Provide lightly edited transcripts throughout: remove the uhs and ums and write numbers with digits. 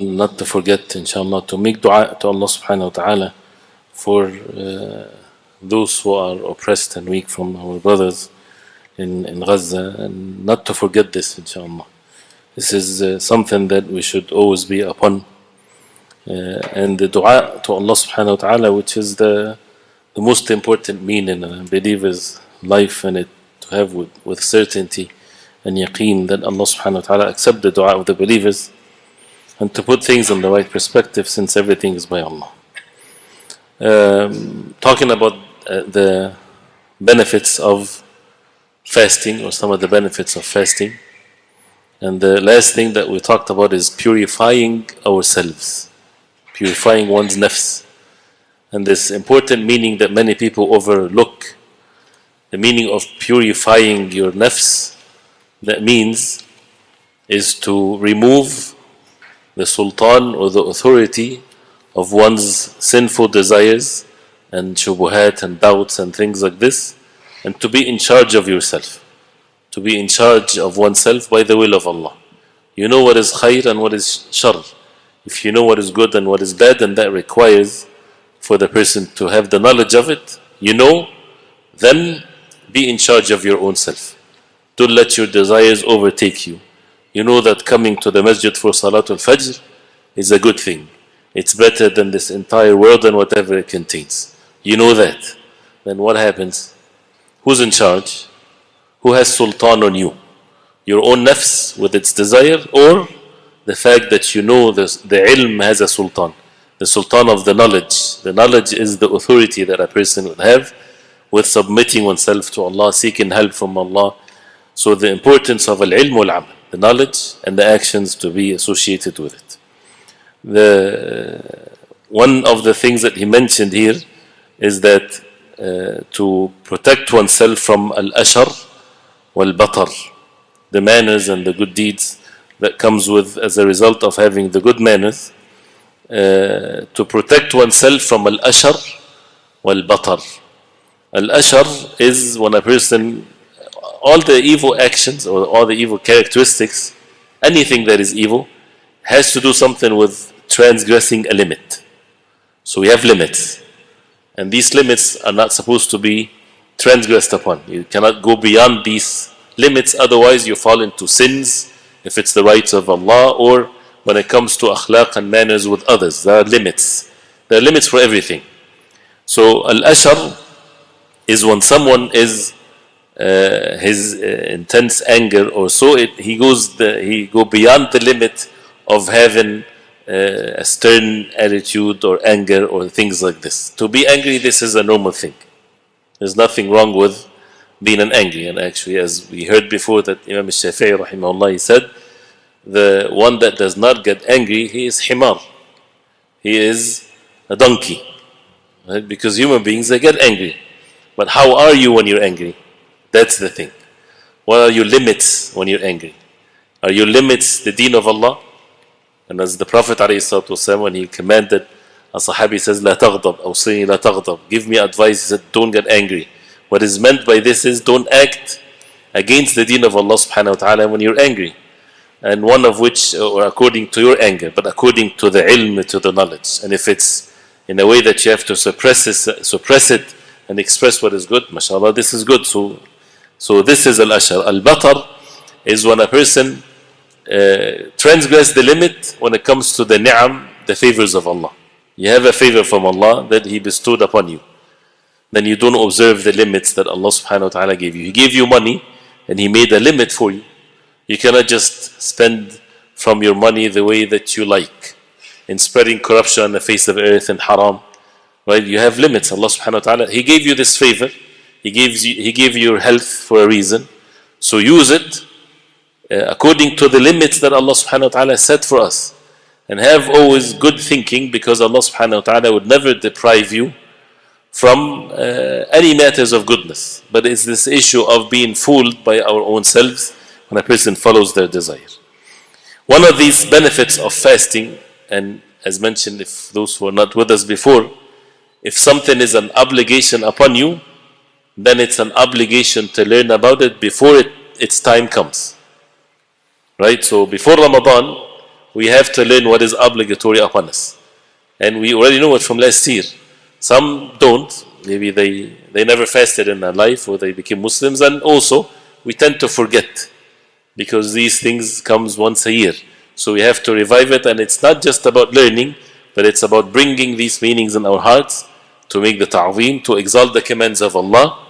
not to forget, inshallah, to make dua to Allah subhanahu wa ta'ala for those who are oppressed and weak from our brothers in Gaza, and not to forget this, inshallah. This is something that we should always be upon. And the dua to Allah subhanahu wa ta'ala, which is the most important mean in a believer's life, and it to have with certainty and yaqeen that Allah subhanahu wa ta'ala accept the dua of the believers, and to put things in the right perspective, since everything is by Allah. Talking about the benefits of fasting, or some of the benefits of fasting, and the last thing that we talked about is purifying ourselves, purifying one's nafs. And this important meaning that many people overlook, the meaning of purifying your nafs, that means is to remove the sultan or the authority of one's sinful desires and shubuhat and doubts and things like this, and to be in charge of yourself, to be in charge of oneself by the will of Allah. You know what is khair and what is shar. If you know what is good and what is bad, and that requires for the person to have the knowledge of it, then be in charge of your own self. Don't let your desires overtake you. You know that coming to the masjid for Salatul Fajr is a good thing. It's better than this entire world and whatever it contains. You know that. Then what happens? Who's in charge? Who has sultan on you? Your own nafs with its desire, or the fact that you know the ilm has a sultan, the sultan of the knowledge. The knowledge is the authority that a person would have with submitting oneself to Allah, seeking help from Allah. So the importance of al-ilm wal-amal, the knowledge and the actions to be associated with it. One of the things that he mentioned here is that to protect oneself from al-ashar wal-batar, the manners and the good deeds that comes with as a result of having the good manners, to protect oneself from al-ashar wal-batar. Al-ashar is when a person, all the evil actions or all the evil characteristics, anything that is evil has to do something with transgressing a limit. So we have limits, and these limits are not supposed to be transgressed upon. You cannot go beyond these limits, otherwise you fall into sins if it's the rights of Allah, or when it comes to akhlaq and manners with others. There are limits. There are limits for everything. So al-ashar is when someone is his intense anger or so, he go beyond the limit of having a stern attitude or anger or things like this. To be angry, this is a normal thing. There's nothing wrong with being angry. And actually, as we heard before, that Imam al-Shafi'i rahimahullah, he said, the one that does not get angry, he is himar. He is a donkey. Right? Because human beings, they get angry. But how are you when you're angry? That's the thing. What are your limits when you're angry? Are your limits the deen of Allah? And as the Prophet ﷺ, when he commanded, a Sahabi says, La taghdab, awsini la taghdab. Give me advice, he said, don't get angry. What is meant by this is, don't act against the deen of Allah subhanahu wa ta'ala when you're angry. And one of which, or according to your anger, but according to the ilm, to the knowledge. And if it's in a way that you have to suppress it and express what is good, mashallah, this is good. So this is al-ashar. Al-batar is when a person transgress the limit when it comes to the ni'am, the favors of Allah. You have a favor from Allah that He bestowed upon you. Then you don't observe the limits that Allah subhanahu wa ta'ala gave you. He gave you money and He made a limit for you. You cannot just spend from your money the way that you like, in spreading corruption on the face of the earth and haram. Right? You have limits. Allah subhanahu wa ta'ala, He gave you this favor. He gave you your health for a reason. So use it according to the limits that Allah subhanahu wa ta'ala set for us. And have always good thinking, because Allah subhanahu wa ta'ala would never deprive you from any matters of goodness. But it's this issue of being fooled by our own selves when a person follows their desire. One of these benefits of fasting, and as mentioned, if those who are not with us before, if something is an obligation upon you, then it's an obligation to learn about it before its time comes. Right? So before Ramadan, we have to learn what is obligatory upon us. And we already know it from last year. Some don't. Maybe they never fasted in their life, or they became Muslims. And also, we tend to forget, because these things comes once a year. So we have to revive it. And it's not just about learning, but it's about bringing these meanings in our hearts to make the ta'zeem, to exalt the commands of Allah,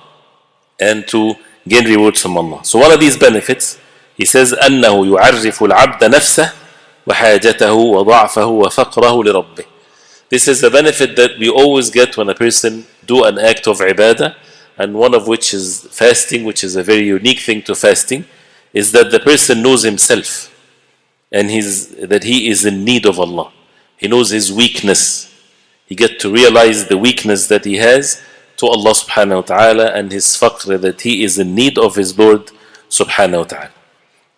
and to gain rewards from Allah. So one of these benefits, he says, أنه يعرف العبد نفسه وحاجته وضعفه وفقره لربه. This is the benefit that we always get when a person do an act of ibadah, and one of which is fasting, which is a very unique thing to fasting, is that the person knows himself, and that he is in need of Allah. He knows his weakness. He gets to realize the weakness that he has to Allah subhanahu wa ta'ala, and his faqr, that he is in need of his Lord subhanahu wa ta'ala.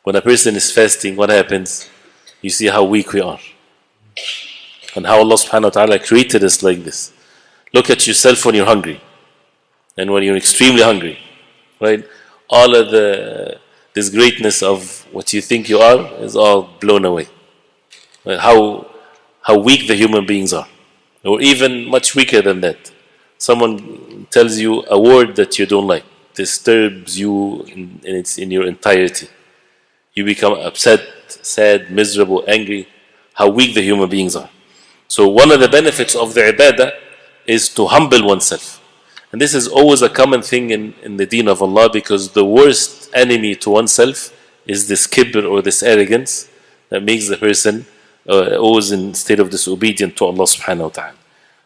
When a person is fasting, what happens? You see how weak we are, and how Allah subhanahu wa ta'ala created us like this. Look at yourself when you're hungry, and when you're extremely hungry, right? All of this greatness of what you think you are is all blown away. Right? How weak the human beings are, or even much weaker than that. Someone tells you a word that you don't like, disturbs you in your entirety. You become upset, sad, miserable, angry. How weak the human beings are. So one of the benefits of the ibadah is to humble oneself. And this is always a common thing in the deen of Allah, because the worst enemy to oneself is this kibr, or this arrogance, that makes the person always in state of disobedience to Allah subhanahu wa ta'ala.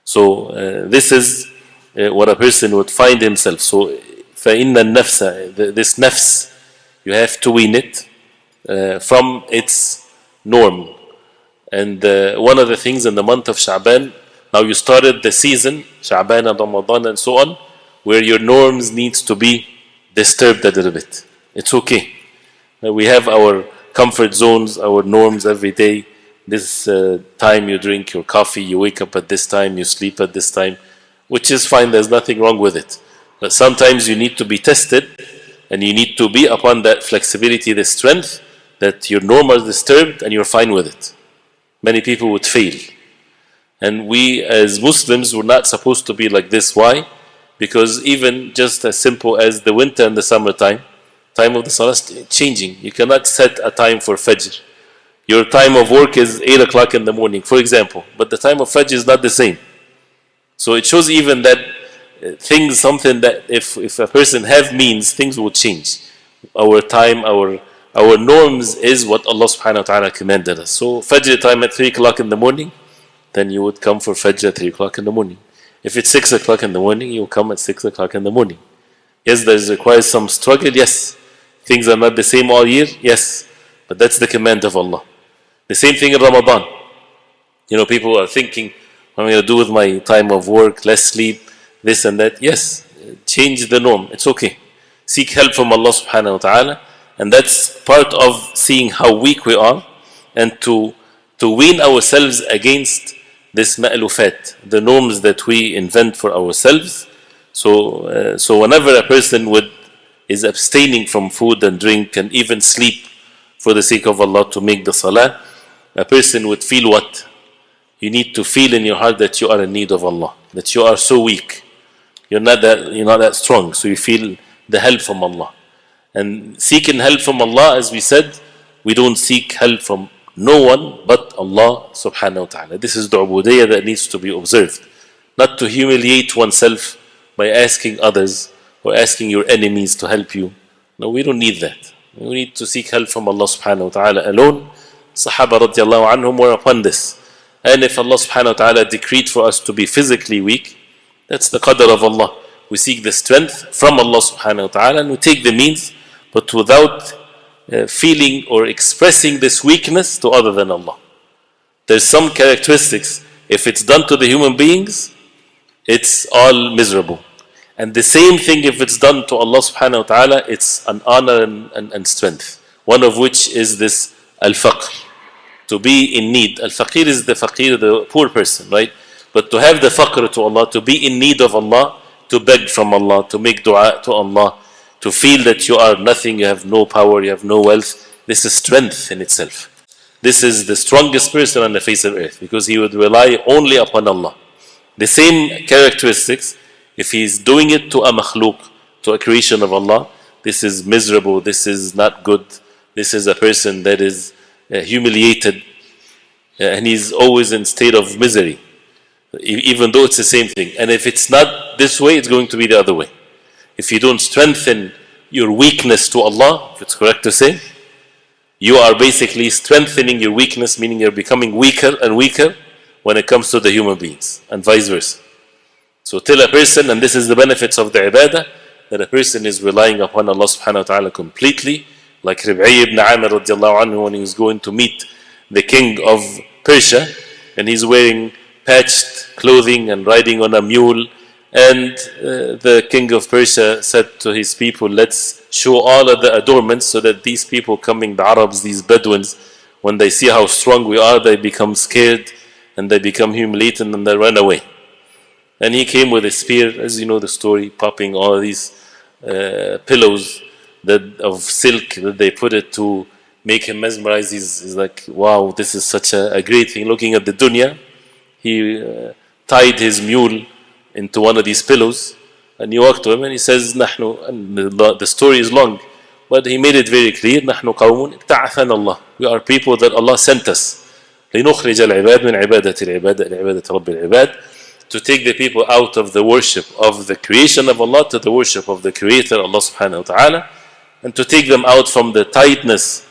So this is what a person would find himself. So فَإِنَّ النَّفْسَ, this nafs, you have to wean it from its norm. And one of the things in the month of Sha'ban, now you started the season, Sha'ban and Ramadan and so on, where your norms needs to be disturbed a little bit. It's okay. We have our comfort zones, our norms every day. This time you drink your coffee, you wake up at this time, you sleep at this time, which is fine, there's nothing wrong with it. But sometimes you need to be tested, and you need to be upon that flexibility, the strength, that your norm is disturbed and you're fine with it. Many people would fail. And we as Muslims were not supposed to be like this. Why? Because even just as simple as the winter and the summertime, time of the salah is changing. You cannot set a time for Fajr. Your time of work is 8 o'clock in the morning, for example, but the time of Fajr is not the same. So it shows even that things, something that if a person have means, things will change. Our time, our norms is what Allah subhanahu wa ta'ala commanded us. So Fajr time at 3 o'clock in the morning, then you would come for Fajr at 3 o'clock in the morning. If it's 6 o'clock in the morning, you will come at 6 o'clock in the morning. Yes, there requires some struggle, yes. Things are not the same all year, yes. But that's the command of Allah. The same thing in Ramadan. You know, people are thinking, what am I going to do with my time of work, less sleep, this and that. Yes, change the norm, it's okay. Seek help from Allah subhanahu wa ta'ala. And that's part of seeing how weak we are, and to wean ourselves against this ma'lufat, the norms that we invent for ourselves. So whenever a person is abstaining from food and drink and even sleep for the sake of Allah to make the salah, a person would feel what? You need to feel in your heart that you are in need of Allah, that you are so weak. You're not that strong, so you feel the help from Allah. And seeking help from Allah, as we said, we don't seek help from no one but Allah subhanahu wa ta'ala. This is the ubudiyyah that needs to be observed. Not to humiliate oneself by asking others or asking your enemies to help you. No, we don't need that. We need to seek help from Allah subhanahu wa ta'ala alone. Sahaba radiallahu anhum were upon this. And if Allah subhanahu wa ta'ala decreed for us to be physically weak, that's the qadr of Allah. We seek the strength from Allah subhanahu wa ta'ala, and we take the means, but without feeling or expressing this weakness to other than Allah. There's some characteristics, if it's done to the human beings, it's all miserable. And the same thing if it's done to Allah subhanahu wa ta'ala, it's an honor and strength. One of which is this al-faqr, to be in need. Al-faqir is the faqir, the poor person, right? But to have the faqr to Allah, to be in need of Allah, to beg from Allah, to make dua to Allah, to feel that you are nothing, you have no power, you have no wealth, this is strength in itself. This this is the strongest person on the face of earth, because he would rely only upon Allah. The same characteristics, if he's doing it to a makhluk, to a creation of Allah, this is miserable, this is not good, this is a person that is humiliated, and he's always in state of misery, even though it's the same thing. And if it's not this way, it's going to be the other way. If you don't strengthen your weakness to Allah, if it's correct to say, you are basically strengthening your weakness, meaning you're becoming weaker and weaker when it comes to the human beings, and vice versa. So till a person, and this is the benefits of the ibadah, that a person is relying upon Allah subhanahu wa ta'ala completely, like Rib'i ibn Amir radiallahu anhu, when he was going to meet the king of Persia, and he's wearing patched clothing and riding on a mule, and the king of Persia said to his people, let's show all of the adornments, so that these people coming, the Arabs, these Bedouins, when they see how strong we are, they become scared and they become humiliated and they run away. And he came with a spear, as you know the story, popping all these pillows of silk that they put it to make him mesmerized. He's like, wow, this is such a great thing. Looking at the dunya, he tied his mule into one of these pillows, and he walked to him and he says, نحن, and the story is long, but he made it very clear, نحن قوم ابتعثنا الله. We are people that Allah sent us. لنخرج العباد من عبادة العباد إلى عبادة رب العباد, to take the people out of the worship of the creation of Allah to the worship of the Creator, Allah subhanahu wa ta'ala, and to take them out from the tightness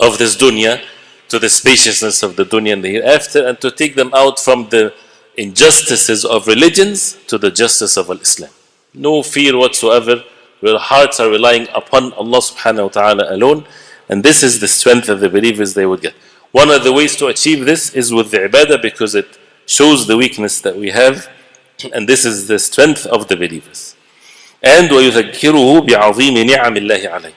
of this dunya to the spaciousness of the dunya and the hereafter, and to take them out from the injustices of religions to the justice of Islam. No fear whatsoever, where hearts are relying upon Allah subhanahu wa ta'ala alone, and this is the strength of the believers they would get. One of the ways to achieve this is with the ibadah, because it shows the weakness that we have, and this is the strength of the believers. And وَيُذَكِّرُهُ بِعَظِيمِ نِعَمِ اللَّهِ عَلَيْهِ.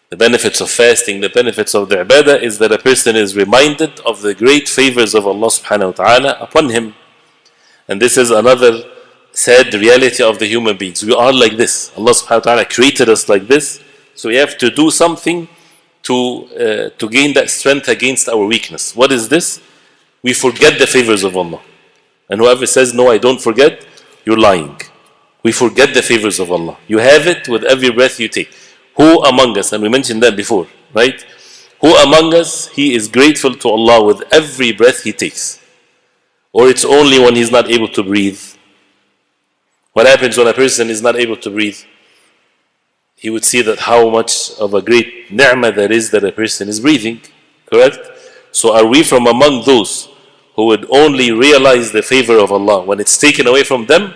The benefits of fasting, the benefits of the ibadah, is that a person is reminded of the great favors of Allah subhanahu wa ta'ala upon him. And this is another sad reality of the human beings. We are like this. Allah subhanahu wa ta'ala created us like this, so we have to do something to gain that strength against our weakness. What is this? We forget the favors of Allah. And whoever says, no, I don't forget, you're lying. We forget the favors of Allah. You have it with every breath you take. Who among us, and we mentioned that before, right? Who among us, he is grateful to Allah with every breath he takes? Or it's only when he's not able to breathe? What happens when a person is not able to breathe? He would see that how much of a great ni'mah there is that a person is breathing, correct? So are we from among those who would only realize the favor of Allah when it's taken away from them?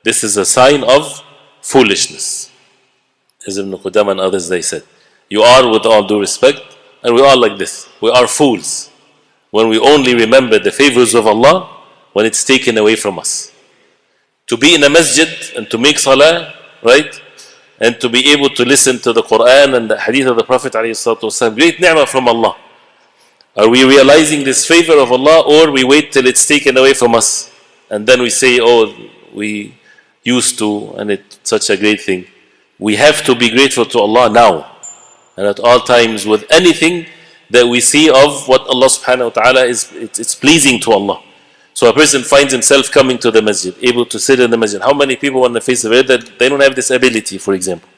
This is a sign of foolishness. As Ibn Qudam and others, they said, you are, with all due respect, and we are like this, we are fools when we only remember the favors of Allah when it's taken away from us. To be in a masjid and to make salah, right? And to be able to listen to the Quran and the hadith of the Prophet ﷺ, great ni'mah from Allah. Are we realizing this favor of Allah, or we wait till it's taken away from us and then we say, oh, we used to, and it's such a great thing? We have to be grateful to Allah now and at all times with anything that we see of what Allah subhanahu wa ta'ala is, it's pleasing to Allah. So a person finds himself coming to the masjid, able to sit in the masjid. How many people on the face of it that they don't have this ability, for example,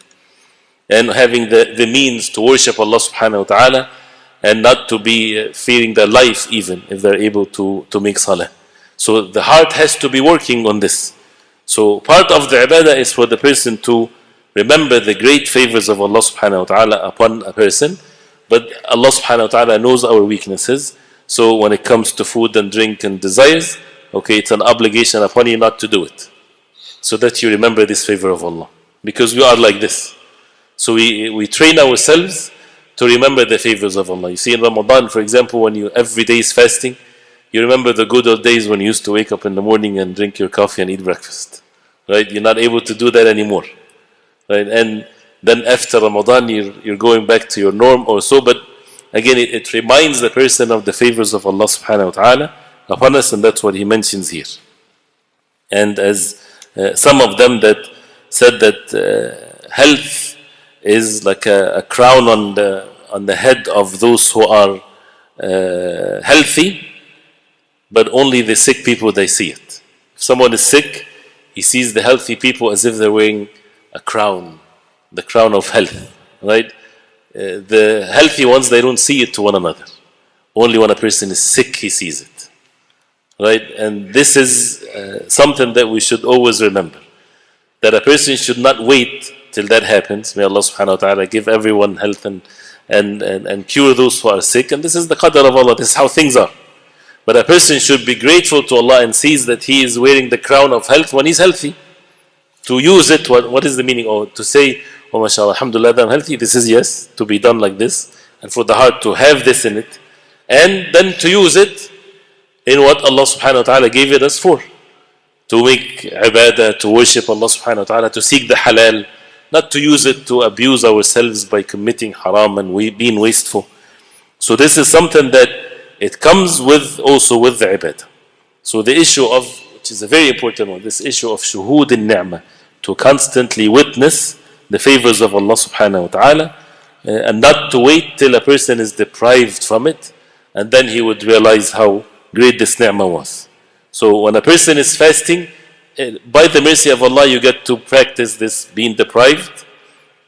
and having the means to worship Allah subhanahu wa ta'ala and not to be fearing their life even if they're able to make salah. So the heart has to be working on this. So part of the ibadah is for the person to remember the great favors of Allah subhanahu wa ta'ala upon a person, but Allah subhanahu wa ta'ala knows our weaknesses. So when it comes to food and drink and desires, okay, it's an obligation upon you not to do it, so that you remember this favor of Allah, because we are like this. So we train ourselves to remember the favors of Allah. You see in Ramadan, for example, when you every day is fasting, you remember the good old days when you used to wake up in the morning and drink your coffee and eat breakfast, right? You're not able to do that anymore, right? And then after Ramadan, you're going back to your norm or so, but again, it reminds the person of the favors of Allah subhanahu wa ta'ala upon us, and that's what he mentions here. And as some of them that said that health is like a crown on the head of those who are healthy, but only the sick people, they see it. If someone is sick, he sees the healthy people as if they're wearing a crown, the crown of health, right? The healthy ones, they don't see it to one another. Only when a person is sick, he sees it, right? And this is something that we should always remember, that a person should not wait till that happens. May Allah subhanahu wa ta'ala give everyone health and cure those who are sick. And this is the qadr of Allah, this is how things are. But a person should be grateful to Allah and sees that he is wearing the crown of health when he's healthy. To use it, what is the meaning? Or to say, oh mashallah, alhamdulillah, I'm healthy. This is yes, to be done like this. And for the heart to have this in it. And then to use it in what Allah subhanahu wa ta'ala gave it us for. To make ibadah, to worship Allah subhanahu wa ta'ala, to seek the halal. Not to use it to abuse ourselves by committing haram and being wasteful. So this is something that it comes with also with the ibadah. So the issue of, which is a very important one, this issue of shuhud al-ni'mah, to constantly witness the favors of Allah subhanahu wa ta'ala, and not to wait till a person is deprived from it, and then he would realize how great this ni'mah was. So when a person is fasting, by the mercy of Allah, you get to practice this being deprived.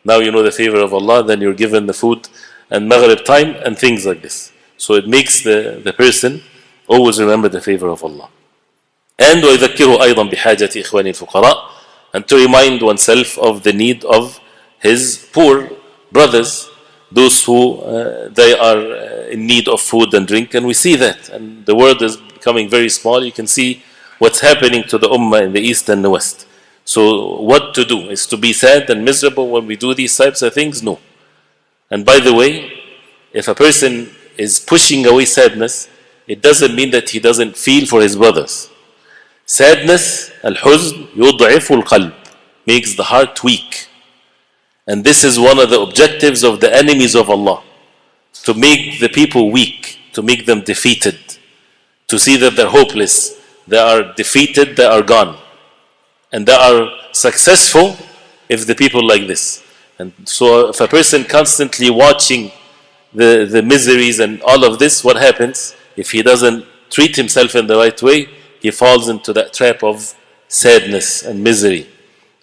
Now you know the favor of Allah, then you're given the food and maghrib time and things like this. So it makes the person always remember the favor of Allah. And وَيُذَكِّرُ أَيْضًا بِحَاجَةِ إِخْوَانِ الْفُقَرَاءِ, and to remind oneself of the need of his poor brothers, those who they are in need of food and drink. And we see that. And the world is becoming very small. You can see what's happening to the ummah in the east and the west. So what to do? Is to be sad and miserable when we do these types of things? No. And by the way, if a person is pushing away sadness, it doesn't mean that he doesn't feel for his brothers. Sadness, al-huzn, yud'ifu al-qalb, makes the heart weak. And this is one of the objectives of the enemies of Allah, to make the people weak, to make them defeated, to see that they're hopeless, they are defeated, they are gone. And they are successful if the people like this. And so if a person constantly watching the miseries and all of this, what happens? If he doesn't treat himself in the right way, he falls into that trap of sadness and misery.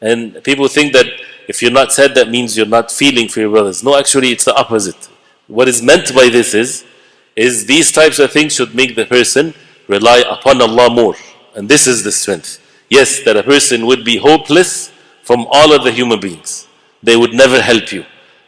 And people think that if you're not sad, that means you're not feeling for your brothers. No, actually it's the opposite. What is meant by this is these types of things should make the person rely upon Allah more. And this is the strength. Yes, that a person would be hopeless from all of the human beings. They would never help you.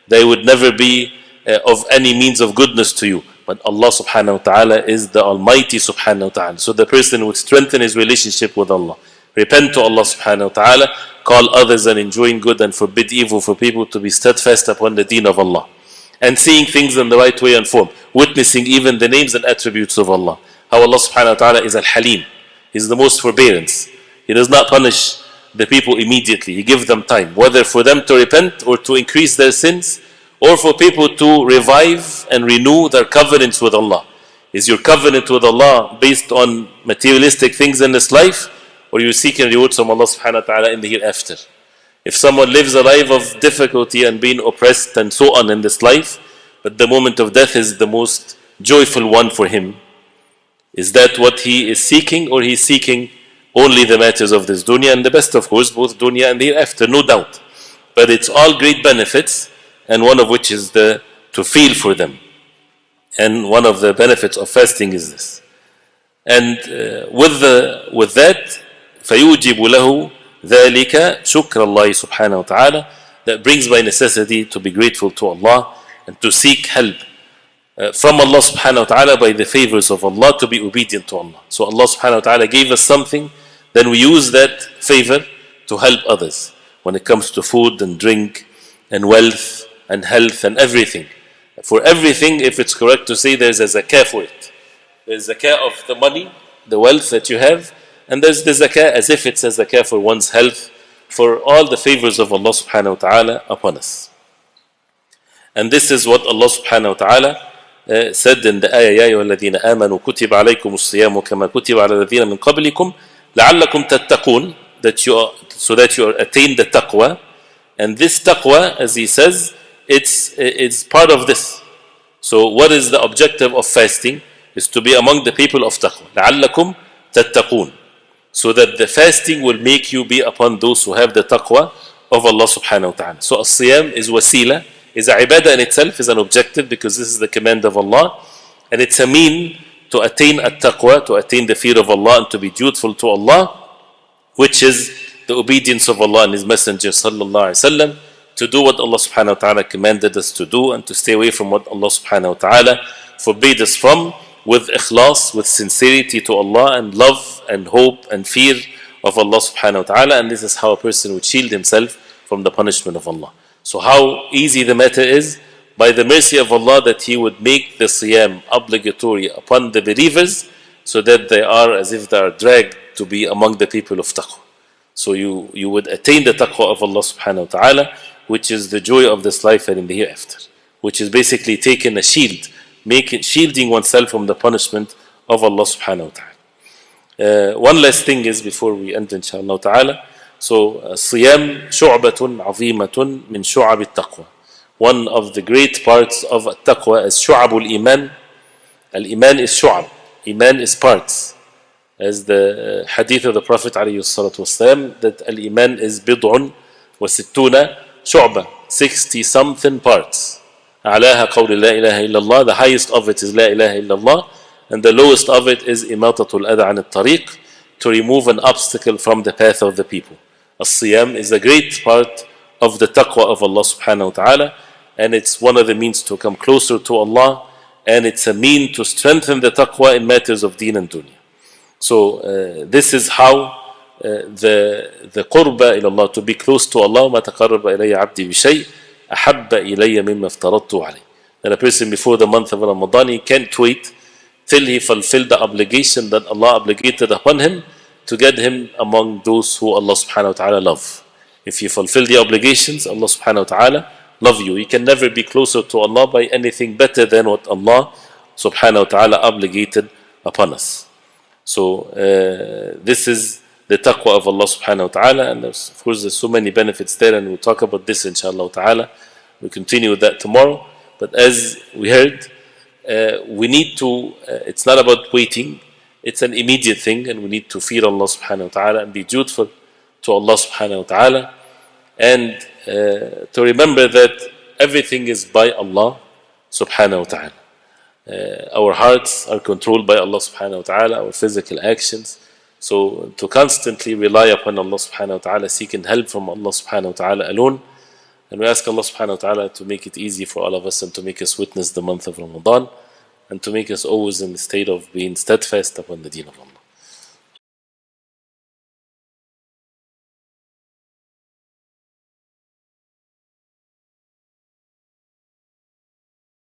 They would never be of any means of goodness to you. But Allah subhanahu wa ta'ala is the Almighty subhanahu wa ta'ala. So the person would strengthen his relationship with Allah. Repent to Allah subhanahu wa ta'ala. Call others and enjoin good and forbid evil for people to be steadfast upon the deen of Allah. And seeing things in the right way and form. Witnessing even the names and attributes of Allah. How Allah subhanahu wa ta'ala is Al-Halim. He's the most forbearance. He does not punish the people immediately. He gives them time. Whether for them to repent or to increase their sins, or for people to revive and renew their covenants with Allah. Is your covenant with Allah based on materialistic things in this life, or you seeking rewards from Allah subhanahu wa ta'ala in the hereafter? If someone lives a life of difficulty and being oppressed and so on in this life, but the moment of death is the most joyful one for him, is that what he is seeking, or he is seeking only the matters of this dunya? And the best, of course, both dunya and the hereafter, no doubt. But it's all great benefits, and one of which is to feel for them. And one of the benefits of fasting is this. And with that, فَيُوجِبُ لَهُ ذَلِكَ شُكْرَ اللَّهِ سُبْحَانَهُ وَتَعَالَى, that brings by necessity to be grateful to Allah and to seek help from Allah subhanahu wa ta'ala by the favors of Allah, to be obedient to Allah. So Allah subhanahu wa ta'ala gave us something, then we use that favor to help others when it comes to food and drink and wealth and health and everything. For everything, if it's correct to say, there's a zakah for it. There's zakah of the money, the wealth that you have, and there's the zakah as if it's a zakah for one's health, for all the favors of Allah subhanahu wa ta'ala upon us. And this is what Allah subhanahu wa ta'ala said in the ayah, يَا أَيُّهَا الَّذِينَ آمَنُوا كُتِبَ عَلَيْكُمُ الصِّيَامُ كَمَا كُتِبَ عَلَى الَّذِينَ مِنْ قَبْلِكُمْ لَعَلَّكُمْ تَتَّقُونَ, so that you attain the taqwa. And this taqwa, as he says, it's part of this. So what is the objective of fasting? Is to be among the people of taqwa. لَعَلَّكُمْ تَتَّقُونَ. So that the fasting will make you be upon those who have the taqwa of Allah subhanahu wa ta'ala. So as-siyam is wasila, is a ibadah in itself, is an objective because this is the command of Allah. And it's a mean to attain at-taqwa, to attain the fear of Allah and to be dutiful to Allah, which is the obedience of Allah and His Messenger sallallahu alaihi wasallam, to do what Allah subhanahu wa ta'ala commanded us to do and to stay away from what Allah subhanahu wa ta'ala forbade us from, with ikhlas, with sincerity to Allah and love and hope and fear of Allah subhanahu wa ta'ala. And this is how a person would shield himself from the punishment of Allah. So how easy the matter is, by the mercy of Allah, that He would make the siyam obligatory upon the believers, so that they are as if they are dragged to be among the people of taqwa. So you would attain the taqwa of Allah subhanahu wa ta'ala, which is the joy of this life and in the hereafter, which is basically taking a shield, shielding oneself from the punishment of Allah subhanahu wa ta'ala. One last thing is, before we end inshaAllah ta'ala, so siyam shu'batun azimatun min shu'ab al-taqwa. One of the great parts of taqwa is shu'abul iman. Al-iman is shu'ab. Iman is parts. As the hadith of the Prophet alayhi salatu wasalam, that al-iman is bid'un wa sittuna shu'ba, 60 something parts. أعلاها قول لا إله إلا الله. The highest of it is لا إله إلا الله, and the lowest of it is إماطة الأذى عن الطريق, to remove an obstacle from the path of the people. As-siyam is a great part of the taqwa of Allah subhanahu wa ta'ala, and it's one of the means to come closer to Allah, and it's a mean to strengthen the taqwa in matters of deen and dunya. So this is how the qurba ila Allah, to be close to Allah, ما تقرب إلي عبدي بشيء أحب إلي مما افترضت عليه. That a person before the month of Ramadan, he can't wait till he fulfilled the obligation that Allah obligated upon him, to get him among those who Allah subhanahu wa ta'ala love. If you fulfill the obligations, Allah subhanahu wa ta'ala love you. You can never be closer to Allah by anything better than what Allah subhanahu wa ta'ala obligated upon us. So this is the taqwa of Allah subhanahu wa ta'ala, and of course there's so many benefits there, and we'll talk about this inshallah ta'ala. We'll continue with that tomorrow. But as we heard, we need to, it's not about waiting, it's an immediate thing, and we need to fear Allah subhanahu wa ta'ala and be dutiful to Allah subhanahu wa ta'ala, and to remember that everything is by Allah subhanahu wa ta'ala. Our hearts are controlled by Allah subhanahu wa ta'ala, our physical actions. So to constantly rely upon Allah subhanahu wa ta'ala, seeking help from Allah subhanahu wa ta'ala alone. And we ask Allah subhanahu wa ta'ala to make it easy for all of us, and to make us witness the month of Ramadan, and to make us always in the state of being steadfast upon the deen of Allah.